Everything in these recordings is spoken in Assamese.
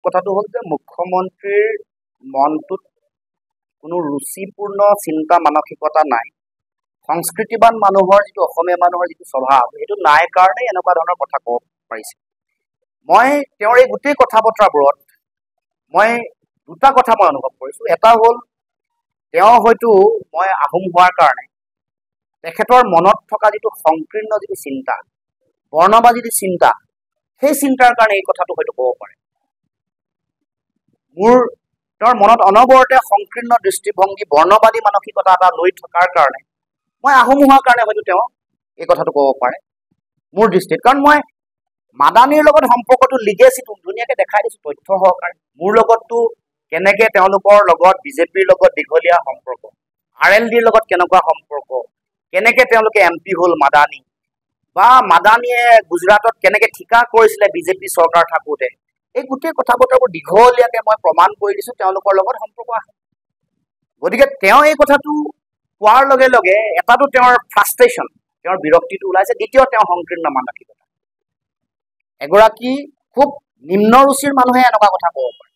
কথাটো হ'ল যে মুখ্যমন্ত্ৰীৰ মনটোত কোনো ৰুচিপূৰ্ণ চিন্তা মানসিকতা নাই। সংস্কৃতিবান মানুহৰ যিটো অসমীয়া মানুহৰ যিটো স্বভাৱ সেইটো নাই কাৰণে এনেকুৱা ধৰণৰ কথা ক'ব পাৰিছে। মই তেওঁৰ এই গোটেই কথা বতৰাবোৰত মই দুটা কথা মই অনুভৱ কৰিছোঁ। এটা হ'ল তেওঁ হয়তো মই আহোম হোৱাৰ কাৰণে তেখেতৰ মনত থকা যিটো সংকীৰ্ণ যিটো চিন্তা, বৰ্ণবাদী যিটো চিন্তা, সেই চিন্তাৰ কাৰণে এই কথাটো হয়তো ক'ব পাৰে। মোৰ তেওঁৰ মনত অনবৰতে সংকীৰ্ণ দৃষ্টিভংগী, বৰ্ণবাদী মানসিকতা এটা লৈ থকাৰ কাৰণে মই আহোম হোৱাৰ কাৰণে হয়তো তেওঁ এই কথাটো ক'ব পাৰে মোৰ দৃষ্টিত। কাৰণ মই মাদানীৰ লগত সম্পৰ্কটো লিগেচিটো ধুনীয়াকৈ দেখাই দিছোঁ তথ্য সহকাৰে। মোৰ লগততো কেনেকৈ তেওঁলোকৰ লগত বিজেপিৰ লগত দীঘলীয়া সম্পৰ্ক, RLDৰ লগত কেনেকুৱা সম্পৰ্ক, কেনেকৈ তেওঁলোকে MP হ'ল মাদানী, বা মাদানীয়ে গুজৰাটত কেনেকৈ ঠিকা কৰিছিলে বিজেপি চৰকাৰ থাকোঁতে, এই গোটেই কথা বতৰাবোৰ দীঘলীয়াকৈ মই প্ৰমাণ কৰি দিছোঁ তেওঁলোকৰ লগত সম্পৰ্ক আছে। গতিকে তেওঁ এই কথাটো কোৱাৰ লগে লগে এটাতো তেওঁৰ ফ্ৰাষ্ট্ৰেশ্যন, তেওঁৰ বিৰক্তিটো ওলাইছে, দ্বিতীয় তেওঁ সংকীৰ্ণ মানসিকতা। এগৰাকী খুব নিম্ন ৰুচিৰ মানুহে এনেকুৱা কথা ক'ব পাৰে।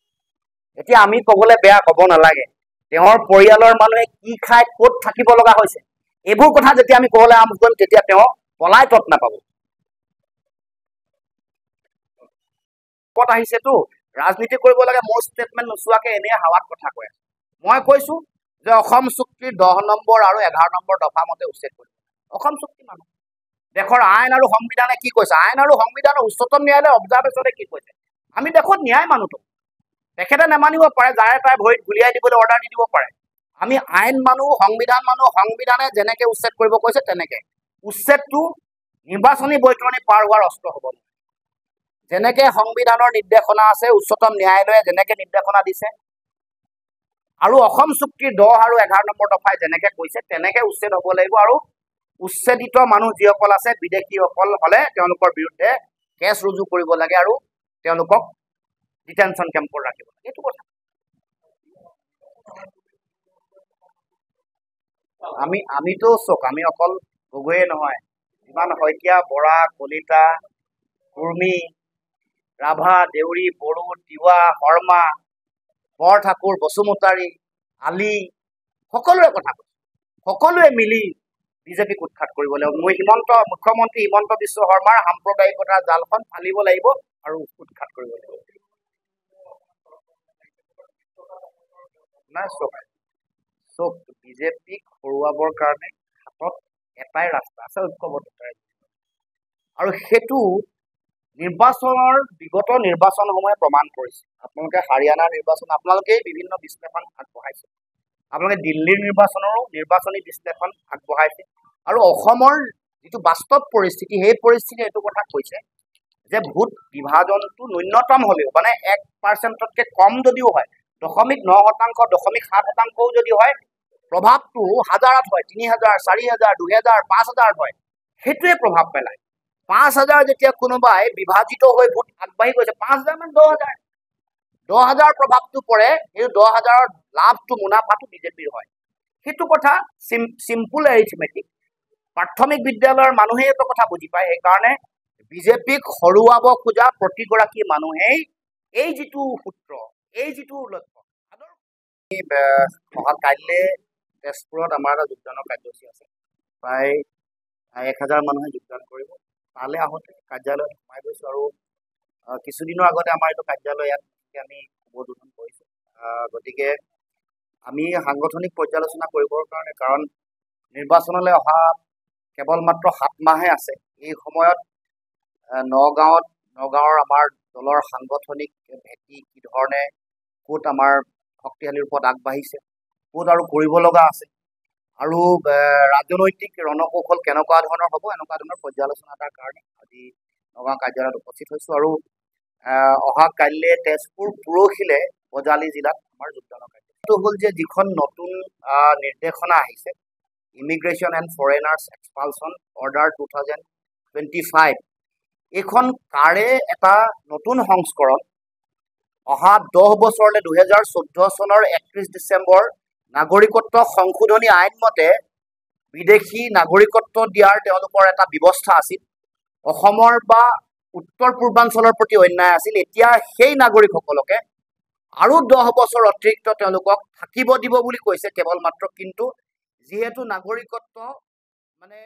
এতিয়া আমি ক'বলৈ বেয়া, ক'ব নালাগে, তেওঁৰ পৰিয়ালৰ মানুহে কি খাই ক'ত থাকিব লগা হৈছে, এইবোৰ কথা যেতিয়া আমি ক'বলৈ আৰম্ভ কৰিম তেতিয়া তেওঁ পলাই তত নাপাব। ক'ত আহিছেতো ৰাজনীতি কৰিব লাগে, মোৰ ষ্টেটমেণ্ট নোচোৱাকৈ এনেই হাৱাত কথা কৈ আছে। মই কৈছোঁ যে অসম চুক্তিৰ 10 নম্বৰ আৰু 11 নম্বৰ দফা মতে উচ্ছেদ কৰিব। অসম চুক্তি মানুহ দেশৰ আইন আৰু সংবিধানে কি কৈছে, আইন আৰু সংবিধানৰ উচ্চতম ন্যায়ালয়ৰ অবজাৰ্ভেশ্যনে কি কৈছে। আমি দেশত ন্যায় মানুহটো তেখেতে নেমানিব পাৰে, যাৰে তাই ভৰিত গুলিয়াই দিবলৈ অৰ্ডাৰ দি দিব পাৰে। আমি আইন মানুহ, সংবিধান মানুহ, সংবিধানে যেনেকৈ উচ্ছেদ কৰিব কৈছে তেনেকৈ। উচ্ছেদটো নিৰ্বাচনী বৈতৰণি পাৰ হোৱাৰ অস্ত্ৰ হ'ব। যেনেকৈ সংবিধানৰ নিৰ্দেশনা আছে, উচ্চতম ন্যায়ালয়ে যেনেকৈ নিৰ্দেশনা দিছে, আৰু অসম চুক্তিৰ 10 আৰু 11 নম্বৰ দফাই যেনেকৈ কৈছে তেনেকৈ উচ্ছেদ হ'ব লাগিব। আৰু উচ্ছেদিত মানুহ যিসকল আছে, বিদেশীসকল হ'লে তেওঁলোকৰ বিৰুদ্ধে কেছ ৰুজু কৰিব লাগে আৰু তেওঁলোকক ডিটেনশ্যন কেম্পত ৰাখিব লাগে। এইটো কথা আমিতো চক, আমি অকল গগৈয়ে নহয়, যিমান শইকীয়া, বৰা, কলিতা, কুৰ্মী, ৰাভা, দেউৰী, বড়ো, তিৱা, শৰ্মা, বৰঠাকুৰ, বসুমতাৰী, আলি, সকলোৰে কথা কৈছে। সকলোৱে মিলি বিজেপিক উৎখাত কৰিব লাগিব। মুখ্যমন্ত্ৰী হিমন্ত বিশ্ব শৰ্মাৰ সাম্প্ৰদায়িকতাৰ জালখন ফালিব লাগিব আৰু উৎখাত কৰিব লাগিব। নাই চক বিজেপিক হৰুৱাবৰ কাৰণে হাতত এটাই ৰাস্তা আছে, ঐক্যবদ্ধতাৰে। আৰু সেইটো নিৰ্বাচনৰ বিগত নিৰ্বাচনসমূহে প্ৰমাণ কৰিছে। আপোনালোকে হাৰিয়ানাৰ নিৰ্বাচন, আপোনালোকেই বিভিন্ন বিশ্লেষণ আগবঢ়াইছে, আপোনালোকে দিল্লীৰ নিৰ্বাচনৰো নিৰ্বাচনী বিশ্লেষণ আগবঢ়াইছে, আৰু অসমৰ যিটো বাস্তৱ পৰিস্থিতি, সেই পৰিস্থিতি এইটো কথা কৈছে যে ভোট বিভাজনটো ন্যূনতম হ'লেও, মানে 1%তকৈ কম যদিও হয়, 0.9%, 0.7%ও যদি হয়, প্ৰভাৱটো হাজাৰত হয়, 3000, 4000, 2000, 5000 হয়, সেইটোৱে প্ৰভাৱ পেলায়। 5000 যেতিয়া কোনোবাই বিভাজিত হৈ ভোট আগবাঢ়ি গৈছে, 5000 মানে 10000, 10000 প্ৰভাৱটো পৰে, সেই 10000ৰ লাভটো, মুনাফাটো বিজেপিৰ হয়। সেইটো কথা চিম্পুল এৰিথমেটিক, প্ৰাথমিক বিদ্যালয়ৰ মানুহে এইটো কথা বুজি পায়। সেইকাৰণে বিজেপিক হৰুৱাব খোজা প্ৰতিগৰাকী মানুহেই এই যিটো সূত্ৰ, এই যিটো লক্ষ্য, অহা কাইলৈ তেজপুৰত আমাৰ এটা যোগদানৰ কাৰ্যসূচী আছে। প্ৰায় 1000 মানুহে যোগদান কৰিব। তালৈ আহোঁতে কাৰ্যালয়ত সোমাই গৈছোঁ, আৰু কিছুদিনৰ আগতে আমাৰ এইটো কাৰ্যালয় ইয়াত আমি উদ্বোধন কৰিছোঁ। গতিকে আমি সাংগঠনিক পৰ্যালোচনা কৰিবৰ কাৰণে, কাৰণ নিৰ্বাচনলৈ অহা কেৱল মাত্ৰ 7 মাহে আছে, এই সময়ত নগাঁৱৰ আমাৰ দলৰ সাংগঠনিক ভেটি কি ধৰণে, ক'ত আমাৰ শক্তিশালী ৰূপত আগবাঢ়িছে, ক'ত আৰু কৰিব লগা আছে, আৰু ৰাজনৈতিক ৰণকৌশল কেনেকুৱা ধৰণৰ হ'ব, এনেকুৱা ধৰণৰ পৰ্যালোচনা এটাৰ কাৰণে আজি নগাঁও কাৰ্যালয়ত উপস্থিত হৈছোঁ। আৰু অহা কাইলৈ তেজপুৰ, পৰহিলৈ বজালী জিলাত আমাৰ যোগদানৰ কাৰ্যটো হ'ল যে যিখন নতুন নিৰ্দেশনা আহিছে, ইমিগ্ৰেশ্যন এণ্ড ফৰেনাৰ্ছ এক্সপালছন অৰ্ডাৰ 2025, এইখন কাৰে এটা নতুন সংস্কৰণ। অহা 10 বছৰলৈ 2014 চনৰ 31 ডিচেম্বৰ নাগৰিকত্ব সংশোধনী আইন মতে বিদেশী নাগৰিকত্ব দিয়াৰ তেওঁলোকৰ এটা ব্যৱস্থা আছিল। অসমৰ বা উত্তৰ পূৰ্বাঞ্চলৰ প্ৰতি অন্যায় আছিল এতিয়া সেই নাগৰিকসকলকে আৰু 10 বছৰ অতিৰিক্ত তেওঁলোকক থাকিব দিব বুলি কৈছে কেৱল মাত্ৰ কিন্তু যিহেতু নাগৰিকত্ব মানে